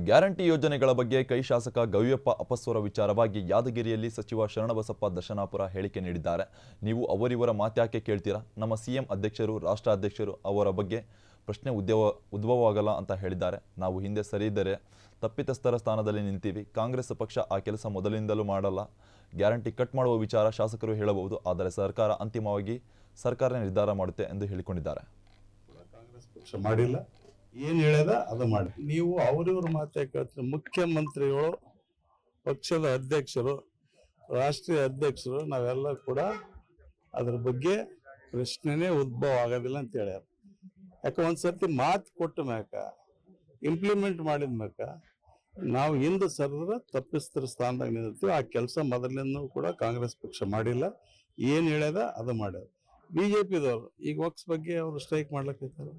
Guarantee ಯೋಜನೆಗಳ ಬಗ್ಗೆ ಕೈ ಶಾಸಕ ಗವಿಯಪ್ಪ ಅಪಸ್ವರ ವಿಚಾರವಾಗಿ ಯಾದಗಿರಿಯಲ್ಲಿ ಸಚಿವ ಶರಣಬಸಪ್ಪ ದರ್ಶನಾಪುರ ಹೇಳಿಕೆ ನೀಡಿದ್ದಾರೆ. ನೀವು ಅವರಿವರ ಮಾತ್ಯಾಕೆ ಕೇಳ್ತೀರಾ? ನಮ್ಮ ಸಿಎಂ ಅಧ್ಯಕ್ಷರು, ರಾಷ್ಟ್ರ ಅಧ್ಯಕ್ಷರು ಅವರ ಬಗ್ಗೆ ಪ್ರಶ್ನೆ ಉದ್ಭವವಾಗಲ್ಲ ಅಂತ ಹೇಳಿದ್ದಾರೆ. ನಾವು ಹಿಂದೆ ಸರಿಯಿದ್ದರೆ ತಪ್ಪಿತಸ್ಥರ ಸ್ಥಾನದಲ್ಲಿ ನಿಂತೀವಿ. ಕಾಂಗ್ರೆಸ್ ಪಕ್ಷ ಆ ಕೆಲಸ ಮೊದಲಿಂದಲೂ ಮಾಡಲ್ಲ. ಗ್ಯಾರಂಟಿ ಕಟ್ ಮಾಡುವ ವಿಚಾರ ಶಾಸಕರು ಹೇಳಬಹುದು, ಆದರೆ ಸರ್ಕಾರ ಅಂತಿಮವಾಗಿ ಸರ್ಕಾರ ನಿರ್ಧಾರ ಮಾಡುತ್ತೆ ಎಂದು ಹೇಳಿಕೊಂಡಿದ್ದಾರೆ. ಕಾಂಗ್ರೆಸ್ ಪಕ್ಷ ಮಾಡಿಲ್ಲ, ಏನ್ ಹೇಳ್ಯದ ಅದು ಮಾಡಿ. ನೀವು ಅವ್ರಿವ್ರ ಮಾತೇ ಕೇಳ್ತೀರಿ. ಮುಖ್ಯಮಂತ್ರಿಗಳು, ಪಕ್ಷದ ಅಧ್ಯಕ್ಷರು, ರಾಷ್ಟ್ರೀಯ ಅಧ್ಯಕ್ಷರು ನಾವೆಲ್ಲ ಕೂಡ ಅದ್ರ ಬಗ್ಗೆ ಪ್ರಶ್ನೆನೇ ಉದ್ಭವ ಆಗೋದಿಲ್ಲ ಅಂತ ಹೇಳ್ಯಾರ. ಯಾಕೆ ಒಂದ್ಸರ್ತಿ ಮಾತು ಕೊಟ್ಟ ಮ್ಯಾಕ ಇಂಪ್ಲಿಮೆಂಟ್ ಮಾಡಿದ ಮ್ಯಾಕ ನಾವು ಹಿಂದೆ ಸರಿದ್ರೆ ತಪ್ಪಿಸ್ತರ ಸ್ಥಾನದಾಗ ನಿಂತಿರ್ತೀವಿ. ಆ ಕೆಲಸ ಮೊದಲಿಂದ ಕೂಡ ಕಾಂಗ್ರೆಸ್ ಪಕ್ಷ ಮಾಡಿಲ್ಲ. ಏನ್ ಹೇಳ್ಯದ ಅದು ಮಾಡ್ಯಾರ. ಬಿಜೆಪಿದವ್ರು ಈಗ ವಕ್ಸ್ ಬಗ್ಗೆ ಅವರು ಸ್ಟ್ರೈಕ್ ಮಾಡ್ಲಕ್ಕೈತಾರ.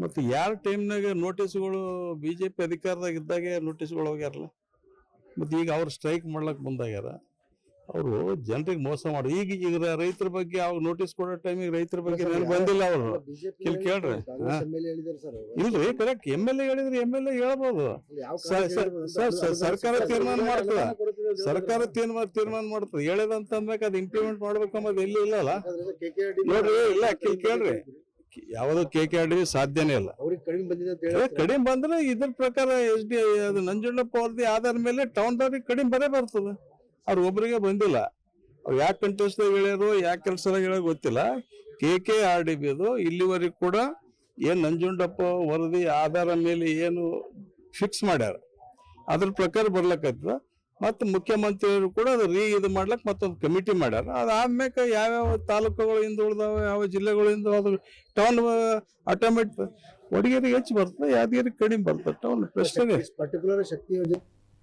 ಮತ್ತು ಯಾರ ಟೈಮ್ನಾಗ ನೋಟಿಸ್ಗಳು ಬಿಜೆಪಿ ಅಧಿಕಾರದಾಗ ಇದ್ದಾಗೆ ನೋಟಿಸ್ಗಳು ಹೋಗ್ಯಾರಲ್ಲ, ಮತ್ತು ಈಗ ಅವ್ರು ಸ್ಟ್ರೈಕ್ ಮಾಡ್ಲಕ್ಕೆ ಬಂದಾಗ್ಯಾರ. ಅವರು ಜನರಿಗೆ ಮೋಸ ಮಾಡಿ ಈಗ ರೈತರ ಬಗ್ಗೆ ಅವಾಗ ನೋಟಿಸ್ ಕೊಡೋ ಟೈಮಿಗೆ ರೈತರ ಬಗ್ಗೆ ಬಂದಿಲ್ಲ. ಅವರು ಕೇಳ್ರಿ, ಇಲ್ರಿ ಕರೆಕ್ಟ್ MLA ಹೇಳಿದ್ರೆ MLA ಹೇಳ್ಬೋದು. ಸರ್ಕಾರ ತೀರ್ಮಾನ ಮಾಡ್ತದ, ಸರ್ಕಾರ ತೀರ್ಮಾನ ಮಾಡ್ತದೆ. ಹೇಳದಂತ ಅಂದ್ಬೇಕು ಅದು ಇಂಪ್ಲಿಮೆಂಟ್ ಮಾಡ್ಬೇಕಂಬುದು ಎಲ್ಲಿ ಇಲ್ಲಲ್ಲ. ನೋಡ್ರಿ, ಇಲ್ಲ ಕೇಳ್ರಿ, ಯಾವುದು KKRD ಸಾಧ್ಯನೇ ಇಲ್ಲ. ಕಡಿಮೆ ಬಂದ್ರೆ ಇದ್ರ ಪ್ರಕಾರ SD ಅದು ನಂಜುಂಡಪ್ಪ ಅವ್ರದ್ದು ಆಧಾರ ಮೇಲೆ ಟೌನ್ದವ್ರಿಗೆ ಕಡಿಮೆ ಬರ್ತದೆ. ಅವ್ರು ಒಬ್ರಿಗೆ ಬಂದಿಲ್ಲ. ಅವ್ರು ಯಾಕೆ ಕಂಟೆಸ್ಟ್ ಹೇಳ್ಯಾರು, ಯಾಕೆ ಕೆಲಸದಾಗ ಹೇಳೋ ಗೊತ್ತಿಲ್ಲ. KKRDB ಇಲ್ಲಿವರೆಗೂ ಕೂಡ ಏನ್ ನಂಜುಂಡಪ್ಪ ವರದಿ ಆಧಾರ ಮೇಲೆ ಏನು ಫಿಕ್ಸ್ ಮಾಡ್ಯಾರ ಅದ್ರ ಪ್ರಕಾರ ಬರ್ಲಕ್ಕೈತದ. ಮತ್ತು ಮುಖ್ಯಮಂತ್ರಿಯವರು ಕೂಡ ಅದು ಇದು ಮಾಡ್ಲಕ್ ಮತ್ತೊಂದು ಕಮಿಟಿ ಮಾಡ್ಯಾರ. ಅದಾದ್ಮೇಲೆ ಯಾವ್ಯಾವ ತಾಲೂಕುಗಳು ಹಿಂದುಳಿದಾವ, ಯಾವ ಜಿಲ್ಲೆಗಳಿಂದ ಅದು ಟೌನ್ ಆಟೋಮೆಟಿಕ್ ವಡಗೇರಿಗೆ ಹೆಚ್ಚು ಬರ್ತದೆ, ಯಾದಗಿರಿ ಕಡಿಮೆ ಬರ್ತದೆ. ಟೌನ್ ಪ್ರಶ್ನೆ ಪರ್ಟಿಕ್ಯುಲರ್ ಶಕ್ತಿ ಯೋಜನೆ